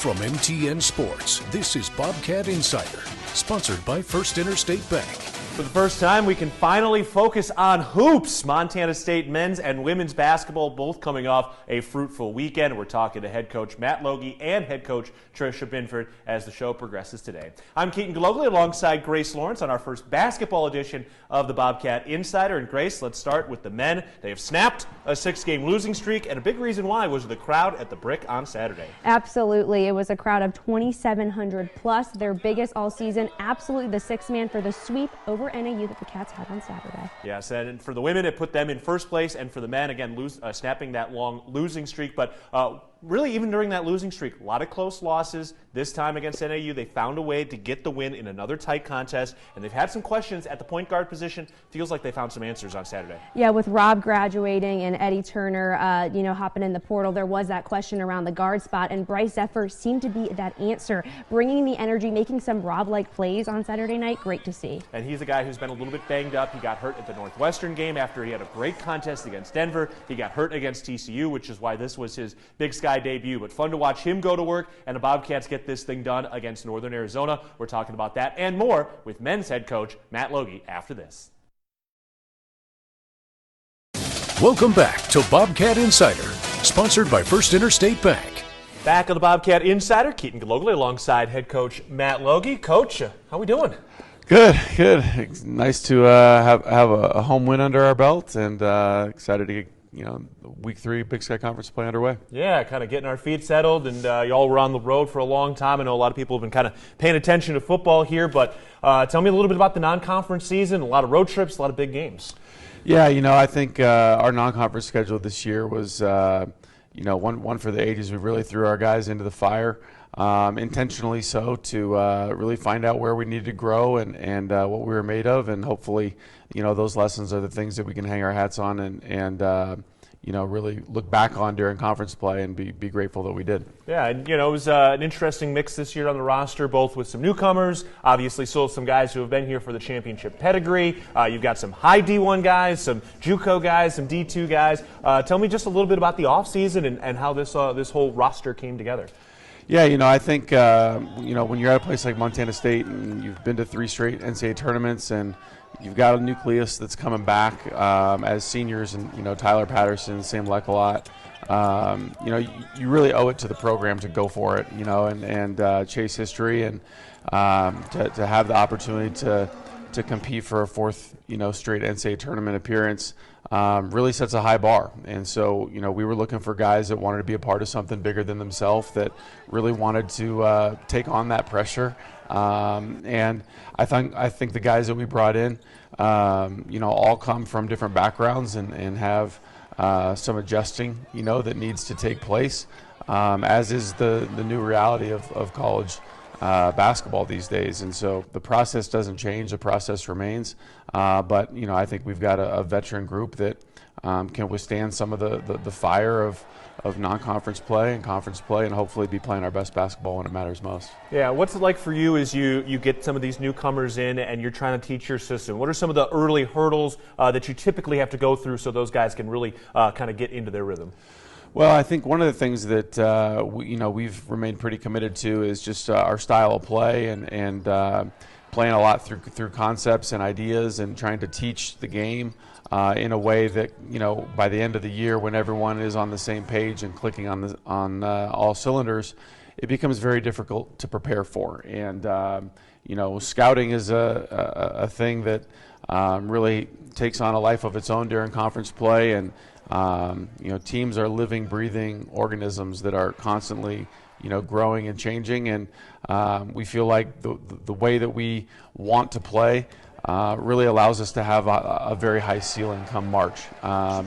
From MTN Sports, this is Bobcat Insider, sponsored by First Interstate Bank. For the first time, we can finally focus on hoops. Montana State men's and women's basketball both coming off a fruitful weekend. We're talking to head coach Matt Logie and head coach Tricia Binford as the show progresses today. I'm Keaton Glogly alongside Grace Lawrence on our first basketball edition of the Bobcat Insider. And Grace, let's start with the men. They have snapped a 6-game losing streak, and a big reason why was the crowd at the Brick on Saturday. Absolutely. It was a crowd of 2,700 plus, their biggest all season. Absolutely the sixth man for the sweep over NAU that the Cats had on Saturday. Yes, and for the women, it put them in first place, and for the men, again, snapping that long losing streak. But really, even during that losing streak, a lot of close losses. This time against NAU, they found a way to get the win in another tight contest, and they've had some questions at the point guard position. Feels like they found some answers on Saturday. Yeah, with Rob graduating and Eddie Turner, hopping in the portal, there was that question around the guard spot, and Bryce Zephyr seemed to be that answer, bringing the energy, making some Rob-like plays on Saturday night. Great to see. And he's a guy who's been a little bit banged up. He got hurt at the Northwestern game after he had a great contest against Denver. He got hurt against TCU, which is why this was his Big Sky debut. But fun to watch him go to work and the Bobcats get this thing done against Northern Arizona. We're talking about that and more with men's head coach Matt Logie after this. Welcome back to Bobcat Insider, sponsored by First Interstate Bank. Back on the Bobcat Insider, Keaton Glogly alongside head coach Matt Logie. Coach, how we doing? Good. It's nice to have a home win under our belt, and excited to get week 3 Big Sky Conference play underway. Yeah, kind of getting our feet settled, and y'all were on the road for a long time. I know a lot of people have been kind of paying attention to football here, but tell me a little bit about the non-conference season. A lot of road trips, a lot of big games. Yeah, I think our non-conference schedule this year was one for the ages. We really threw our guys into the fire, intentionally so, to really find out where we needed to grow and what we were made of, and hopefully those lessons are the things that we can hang our hats on and really look back on during conference play and be grateful that we did. Yeah, and it was an interesting mix this year on the roster, both with some newcomers, obviously still some guys who have been here for the championship pedigree. You've got some high D1 guys, some JUCO guys, some D2 guys. Tell me just a little bit about the offseason and how this whole roster came together. Yeah, I think when you're at a place like Montana State and you've been to 3 straight NCAA tournaments and you've got a nucleus that's coming back as seniors, and Tyler Patterson, Sam Leckalot, you really owe it to the program to go for it, and chase history, and to have the opportunity to compete for a 4th straight NCAA tournament appearance really sets a high bar. And so we were looking for guys that wanted to be a part of something bigger than themselves, that really wanted to take on that pressure. And I think the guys that we brought in, all come from different backgrounds and have some adjusting, that needs to take place, as is the new reality of college basketball these days. And so the process doesn't change, the process remains. But I think we've got a veteran group that can withstand some of the fire of non-conference play and conference play, and hopefully be playing our best basketball when it matters most. Yeah, what's it like for you as you get some of these newcomers in and you're trying to teach your system? What are some of the early hurdles that you typically have to go through so those guys can really kind of get into their rhythm? Well, I think one of the things that we've remained pretty committed to is just our style of play and playing a lot through concepts and ideas and trying to teach the game in a way that by the end of the year, when everyone is on the same page and clicking on all cylinders, it becomes very difficult to prepare for. And scouting is a thing that really takes on a life of its own during conference play, and teams are living, breathing organisms that are constantly growing and changing, and we feel like the way that we want to play really allows us to have a very high ceiling come March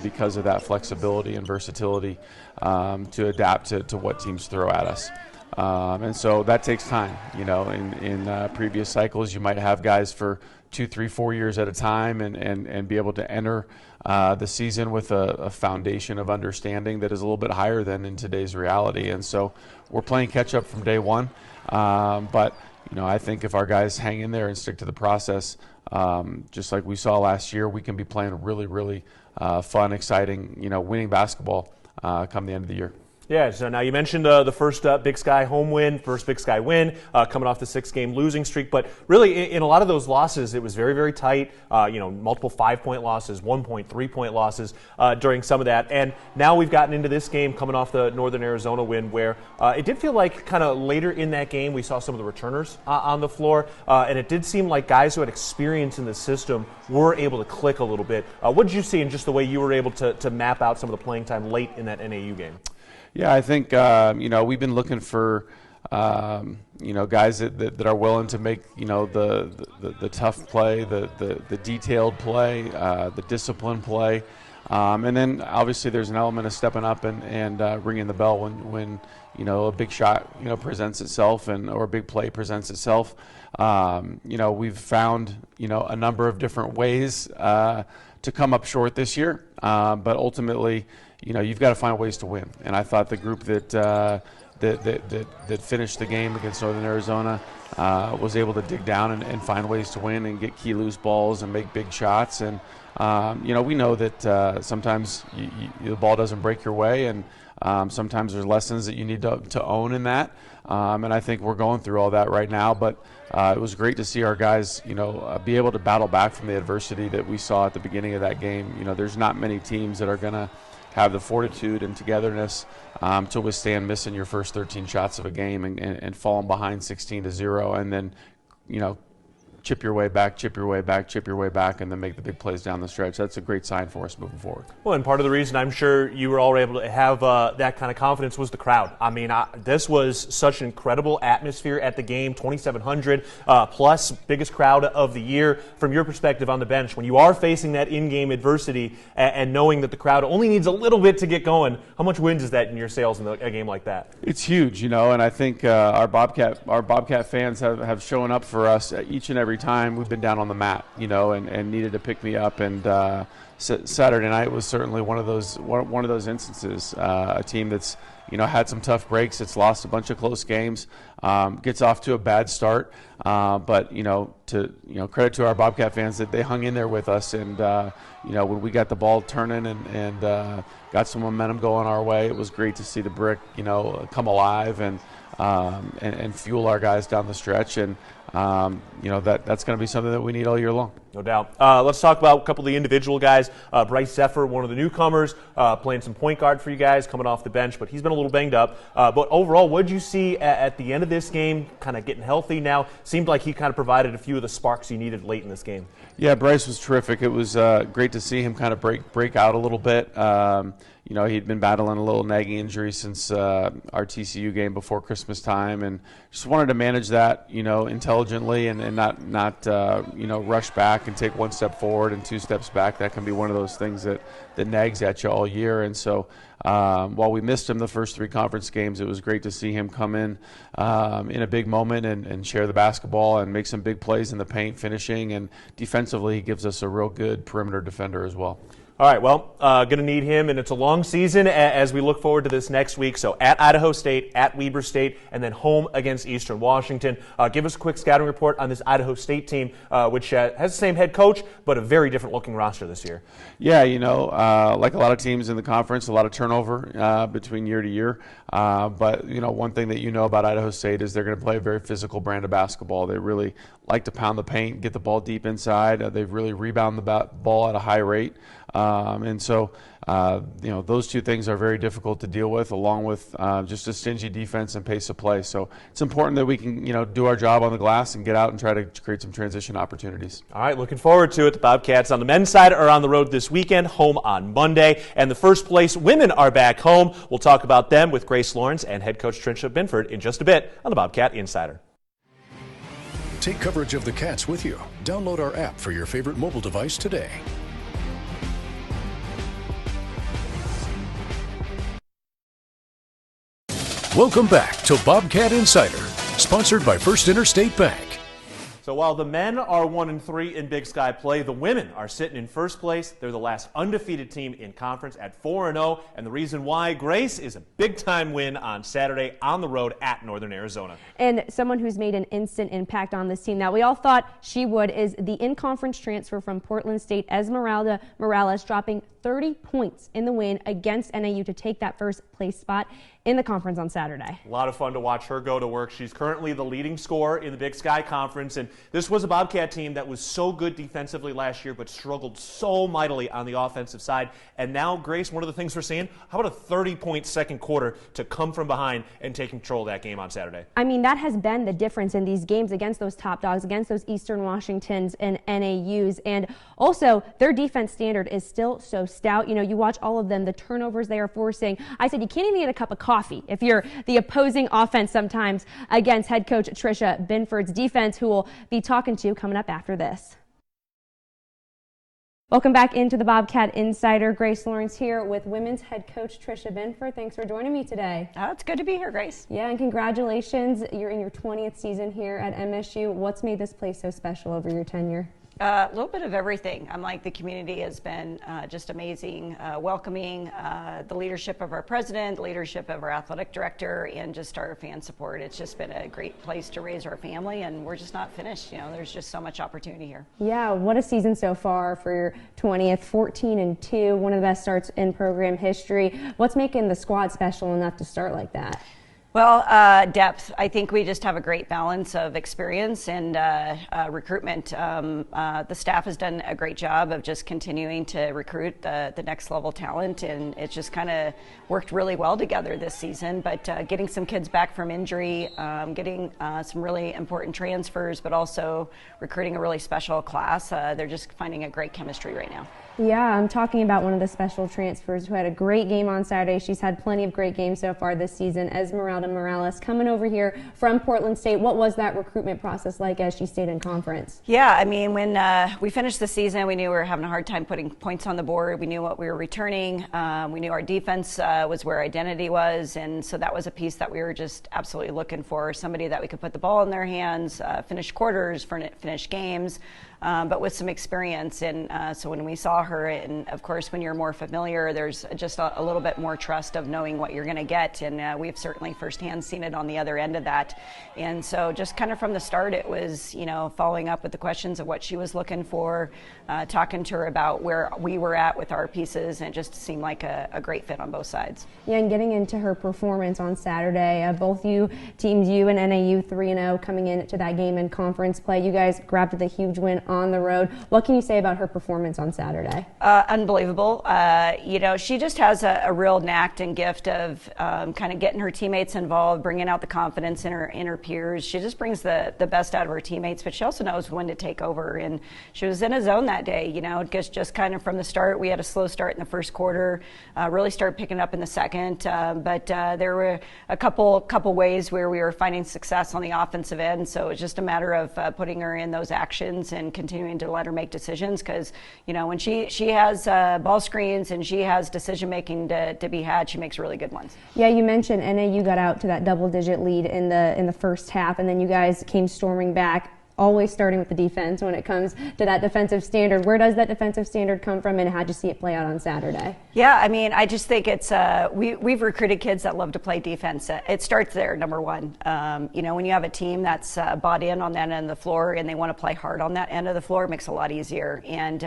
because of that flexibility and versatility to adapt to what teams throw at us. And so that takes time. In previous cycles, you might have guys for 2, 3, 4 years at a time and be able to enter the season with a foundation of understanding that is a little bit higher than in today's reality. And so we're playing catch up from day one. But I think if our guys hang in there and stick to the process, just like we saw last year, we can be playing really, really fun, exciting, winning basketball come the end of the year. Yeah, so now you mentioned the first Big Sky home win, first Big Sky win, coming off the 6-game losing streak. But really, in a lot of those losses, it was very, very tight. Multiple 5-point losses, 1-point, 3-point losses during some of that. And now we've gotten into this game coming off the Northern Arizona win, where it did feel like kind of later in that game we saw some of the returners on the floor, and it did seem like guys who had experience in the system were able to click a little bit. What did you see in just the way you were able to map out some of the playing time late in that NAU game? Yeah, I think we've been looking for guys that are willing to make the tough play, the detailed play, the disciplined play, and then obviously there's an element of stepping up and ringing the bell when a big shot presents itself or a big play presents itself. We've found a number of different ways to come up short this year, but ultimately, you've got to find ways to win. And I thought the group that finished the game against Northern Arizona was able to dig down and find ways to win and get key loose balls and make big shots. And we know that sometimes the ball doesn't break your way, and sometimes there's lessons that you need to own in that. And I think we're going through all that right now. But it was great to see our guys, be able to battle back from the adversity that we saw at the beginning of that game. There's not many teams that are going to have the fortitude and togetherness to withstand missing your first 13 shots of a game and falling behind 16-0, and then, chip your way back, and then make the big plays down the stretch. That's a great sign for us moving forward. Well, and part of the reason I'm sure you were all able to have that kind of confidence was the crowd. I mean, this was such an incredible atmosphere at the game, 2,700 plus, biggest crowd of the year. From your perspective on the bench, when you are facing that in-game adversity and knowing that the crowd only needs a little bit to get going, how much wins is that in your sails in a game like that? It's huge, and I think our Bobcat fans have shown up for us each and every time we've been down on the mat, and needed to pick me up. And Saturday night was certainly one of those instances. A team that's had some tough breaks, it's lost a bunch of close games, gets off to a bad start, but credit to our Bobcat fans that they hung in there with us. And when we got the ball turning and got some momentum going our way, it was great to see the brick come alive and fuel our guys down the stretch. And that's going to be something that we need all year long. No doubt. Let's talk about a couple of the individual guys. Bryce Zephyr, one of the newcomers, playing some point guard for you guys, coming off the bench, but he's been a little banged up. But overall, what did you see at the end of this game, kind of getting healthy now? Seemed like he kind of provided a few of the sparks you needed late in this game. Yeah, Bryce was terrific. It was great to see him kind of break out a little bit. He'd been battling a little nagging injury since our TCU game before Christmas time, and just wanted to manage that, intelligently and not rush back and take one step forward and two steps back. That can be one of those things that nags at you all year. And so while we missed him the first 3 conference games, it was great to see him come in a big moment and share the basketball and make some big plays in the paint, finishing, and defensively he gives us a real good perimeter defender as well. All right, well, going to need him, and it's a long season as we look forward to this next week. So at Idaho State, at Weber State, and then home against Eastern Washington. Give us a quick scouting report on this Idaho State team, which has the same head coach, but a very different-looking roster this year. Yeah, like a lot of teams in the conference, a lot of turnover between year to year. But, one thing that about Idaho State is they're going to play a very physical brand of basketball. They really like to pound the paint, get the ball deep inside. They really rebound the ball at a high rate. And so, those two things are very difficult to deal with, along with just a stingy defense and pace of play. So it's important that we can, do our job on the glass and get out and try to create some transition opportunities. All right, looking forward to it. The Bobcats on the men's side are on the road this weekend, home on Monday. And the first place women are back home. We'll talk about them with Grace Lawrence and head coach Trisha Binford in just a bit on the Bobcat Insider. Take coverage of the Cats with you. Download our app for your favorite mobile device today. Welcome back to Bobcat Insider, sponsored by First Interstate Bank. So while the men are 1-3 in Big Sky play, the women are sitting in first place. They're the last undefeated team in conference at 4-0, and the reason why, Grace, is a big-time win on Saturday on the road at Northern Arizona. And someone who's made an instant impact on this team that we all thought she would is the in-conference transfer from Portland State, Esmeralda Morales, dropping 30 points in the win against NAU to take that first place spot. in the conference on Saturday. A lot of fun to watch her go to work. She's currently the leading scorer in the Big Sky Conference, and this was a Bobcat team that was so good defensively last year but struggled so mightily on the offensive side. And now, Grace, one of the things we're seeing, how about a 30-point second quarter to come from behind and take control of that game on Saturday? I mean, that has been the difference in these games against those top dogs, against those Eastern Washingtons and NAUs. And also, their defense standard is still so stout. You know, you watch all of them, the turnovers they are forcing. I said you can't even get a cup of coffee if you're the opposing offense sometimes against head coach Tricia Binford's defense, who we'll be talking to coming up after this. Welcome back into the Bobcat Insider. Grace Lawrence here with women's head coach Tricia Binford. Thanks for joining me today. It's good to be here, Grace. Yeah, and congratulations. You're in your 20th season here at MSU. What's made this place so special over your tenure? A little bit of everything. The community has been just amazing, welcoming, the leadership of our president, the leadership of our athletic director, and just our fan support. It's just been a great place to raise our family, and we're just not finished. You know, there's just so much opportunity here. Yeah, what a season so far for your 20th, 14-2, one of the best starts in program history. What's making the squad special enough to start like that? Well, depth. I think we just have a great balance of experience and recruitment. The staff has done a great job of just continuing to recruit the next level talent, and it's just kind of worked really well together this season. But getting some kids back from injury, getting some really important transfers, but also recruiting a really special class. They're just finding a great chemistry right now. Yeah, I'm talking about one of the special transfers who had a great game on Saturday. She's had plenty of great games so far this season. Esmeralda Morales coming over here from Portland State. What was that recruitment process like as she stayed in conference? Yeah, I mean, when we finished the season, we knew we were having a hard time putting points on the board. We knew what we were returning. We knew our defense was where our identity was, and so that was a piece that we were just absolutely looking for. Somebody that we could put the ball in their hands, finish quarters, finish games. But with some experience. And so when we saw her, and of course, when you're more familiar, there's just a little bit more trust of knowing what you're going to get. And we've certainly firsthand seen it on the other end of that. And so just kind of from the start, it was, you know, following up with the questions of what she was looking for, talking to her about where we were at with our pieces, and it just seemed like a great fit on both sides. Yeah, and getting into her performance on Saturday, both you teams, you and NAU 3-0 coming into that game in conference play. You guys grabbed the huge win on the road. What can you say about her performance on Saturday? Unbelievable. You know, she just has a real knack and gift of kind of getting her teammates involved, bringing out the confidence in her peers. She just brings the best out of her teammates, but she also knows when to take over. And she was in a zone that day. You know, just kind of from the start. We had a slow start in the first quarter, really started picking up in the second. But there were a couple ways where we were finding success on the offensive end. So it was just a matter of putting her in those actions and continuing to let her make decisions, because, you know, when she has ball screens and she has decision making to be had, she makes really good ones. Yeah, you mentioned NAU got out to that double-digit lead in the first half, and then you guys came storming back. Always starting with the defense when it comes to that defensive standard. Where does that defensive standard come from, and how'd you see it play out on Saturday? Yeah, I mean, I just think it's we've recruited kids that love to play defense. It starts there, number one. You know, when you have a team that's bought in on that end of the floor and they want to play hard on that end of the floor, it makes it a lot easier. And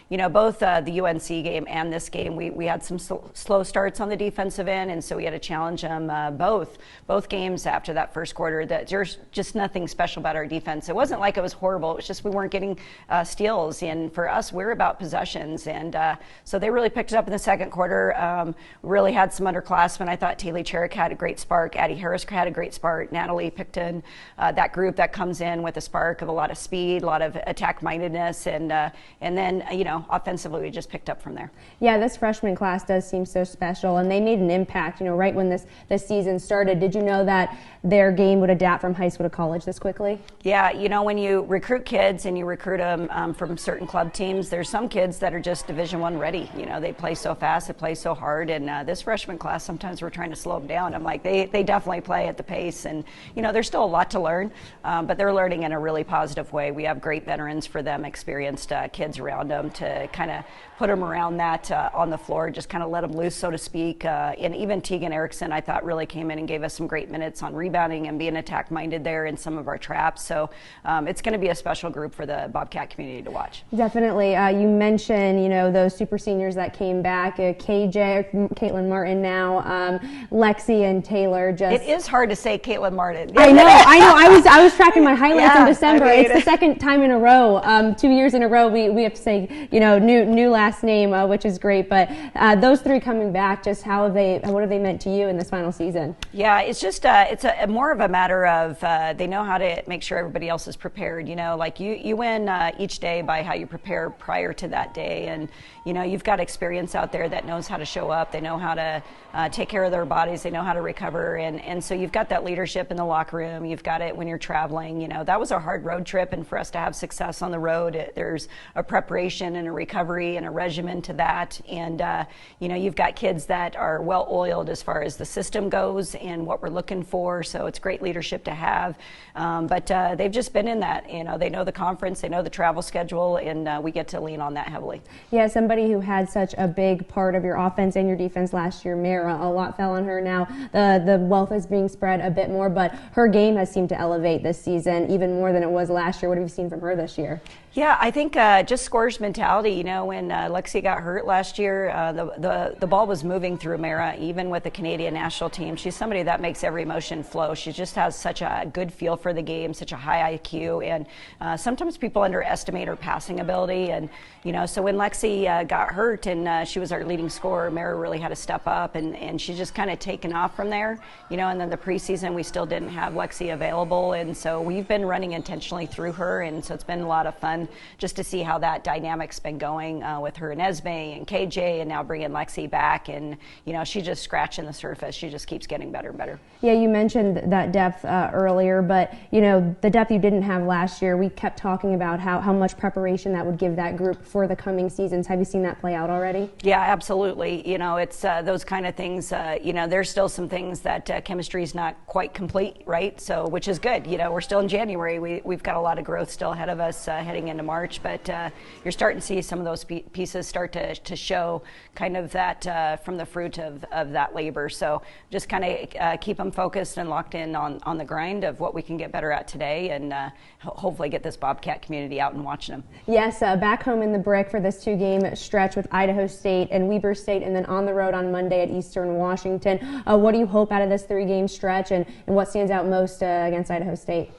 you know, both the UNC game and this game, we had some slow starts on the defensive end, and so we had to challenge them both games after that first quarter. That there's just nothing special about our defense. It wasn't like it was horrible. It was just we weren't getting steals, and for us, we're about possessions. And so they really picked it up in the second quarter. Really had some underclassmen. I thought Taylor Cherrick had a great spark. Addie Harris had a great spark. Natalie picked in that group that comes in with a spark of a lot of speed, a lot of attack-mindedness, and then, you know, offensively, we just picked up from there. Yeah, this freshman class does seem so special, and they made an impact, you know, right when this season started. Did you know that their game would adapt from high school to college this quickly? Yeah, you know, when you recruit kids and you recruit them from certain club teams, there's some kids that are just Division I ready. You know, they play so fast, they play so hard, and this freshman class, sometimes we're trying to slow them down. I'm like, they definitely play at the pace, and, you know, there's still a lot to learn, but they're learning in a really positive way. We have great veterans for them, experienced kids around them to kind of put them around that on the floor, just kind of let them loose, so to speak. And even Tegan Erickson, I thought, really came in and gave us some great minutes on rebounding and being attack-minded there in some of our traps. So it's going to be a special group for the Bobcat community to watch. Definitely. You mentioned, those super seniors that came back, Caitlin Martin now, Lexi and Taylor. It is hard to say Caitlin Martin. I know. I was tracking my highlights in December. It's the second time in a row, 2 years in a row. We have to say, new last name, which is great. But those three coming back, just what have they meant to you in this final season? Yeah, it's just it's more of a matter of they know how to make sure everybody else is prepared. Like you win each day by how you prepare prior to that day, and you've got experience out there that knows how to show up. They know how to take care of their bodies. They know how to recover, and so you've got that leadership in the locker room. You've got it when you're traveling. That was a hard road trip, and for us to have success on the road, there's a preparation and a recovery and a regimen to that. And you've got kids that are well oiled as far as the system goes and what we're looking for. So it's great leadership to have. But they've just been in that. They know the conference, they know the travel schedule, and we get to lean on that heavily. Yeah, somebody who had such a big part of your offense and your defense last year, Mara, a lot fell on her now. The wealth is being spread a bit more, but her game has seemed to elevate this season even more than it was last year. What have you seen from her this year? Yeah, I think just scorer's mentality. When Lexi got hurt last year, the ball was moving through Mara, even with the Canadian national team. She's somebody that makes every motion flow. She just has such a good feel for the game, such a high IQ, and sometimes people underestimate her passing ability. And so when Lexi got hurt and she was our leading scorer, Mara really had to step up, and she's just kind of taken off from there. And then the preseason we still didn't have Lexi available, and so we've been running intentionally through her, and so it's been a lot of fun just to see how that dynamic's been going with her and Esme and KJ, and now bringing Lexi back, and she's just scratching the surface. She just keeps getting better and better. Yeah, you mentioned that depth earlier, but the depth you didn't have last year, we kept talking about how much preparation that would give that group for the coming seasons. Have you seen that play out already? Yeah, absolutely. It's those kind of things. There's still some things that chemistry is not quite complete, right? So, which is good. We're still in January. We've got a lot of growth still ahead of us heading into March, but you're starting to see some of those pieces start to show kind of that from the fruit of that labor. So just kind of keep them focused and locked in on the grind of what we can get better at today, and hopefully get this Bobcat community out and watching them. Yes, back home in the brick for this 2-game stretch with Idaho State and Weber State, and then on the road on Monday at Eastern Washington. What do you hope out of this 3-game stretch, and what stands out most against Idaho State?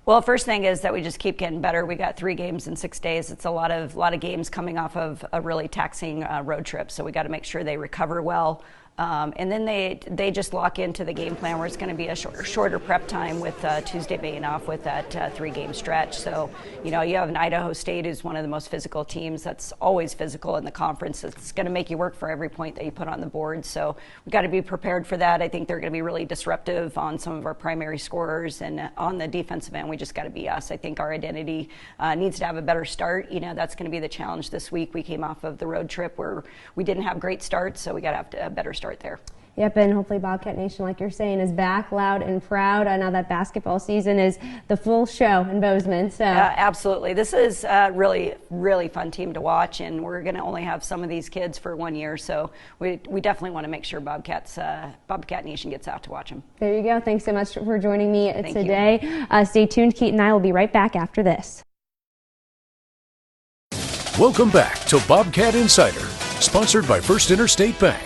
Well, first thing is that we just keep getting better. We got 3 games in 6 days. It's a lot of games coming off of a really taxing road trip, so we got to make sure they recover well. And then they just lock into the game plan where it's going to be a shorter prep time with Tuesday being off with that 3-game stretch. So, you have an Idaho State who's one of the most physical teams that's always physical in the conference. It's going to make you work for every point that you put on the board. So we've got to be prepared for that. I think they're going to be really disruptive on some of our primary scorers, and on the defensive end, we just got to be us. I think our identity needs to have a better start. That's going to be the challenge this week. We came off of the road trip where we didn't have great starts, so we got to have a better start there. Yep, and hopefully Bobcat Nation, like you're saying, is back loud and proud. Now that basketball season is the full show in Bozeman. So absolutely. This is a really, really fun team to watch, and we're going to only have some of these kids for 1 year, so we definitely want to make sure Bobcat Nation gets out to watch them. There you go. Thanks so much for joining me today. Stay tuned. Keaton and I will be right back after this. Welcome back to Bobcat Insider, sponsored by First Interstate Bank.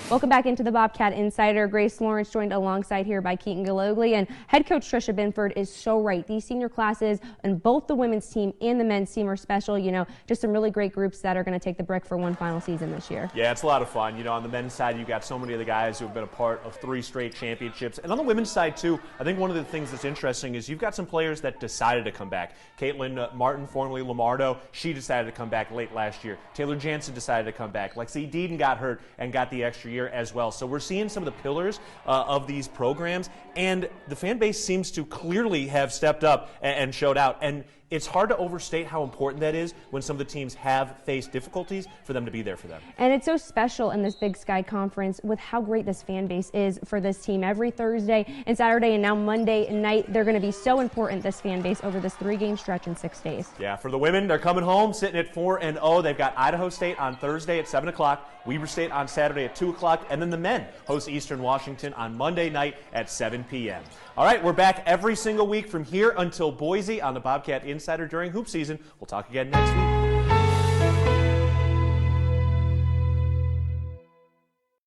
Welcome back into the Bobcat Insider. Grace Lawrence joined alongside here by Keaton Galogli, and head coach Trisha Binford is so right. These senior classes and both the women's team and the men's team are special. Just some really great groups that are going to take the brick for one final season this year. Yeah, it's a lot of fun. On the men's side, you've got so many of the guys who have been a part of 3 straight championships. And on the women's side, too, I think one of the things that's interesting is you've got some players that decided to come back. Caitlin Martin, formerly Lamardo, she decided to come back late last year. Taylor Jansen decided to come back. Lexi Deeden got hurt and got the extra year as well. So we're seeing some of the pillars of these programs, and the fan base seems to clearly have stepped up and showed out. And it's hard to overstate how important that is when some of the teams have faced difficulties for them to be there for them. And it's so special in this Big Sky Conference with how great this fan base is for this team. Every Thursday and Saturday and now Monday night, they're going to be so important, this fan base, over this 3-game stretch in 6 days. Yeah, for the women, they're coming home sitting at 4-0. They've got Idaho State on Thursday at 7 o'clock, Weber State on Saturday at 2 o'clock, and then the men host Eastern Washington on Monday night at 7 p.m. All right, we're back every single week from here until Boise on the Bobcat Insider during hoop season. We'll talk again next week.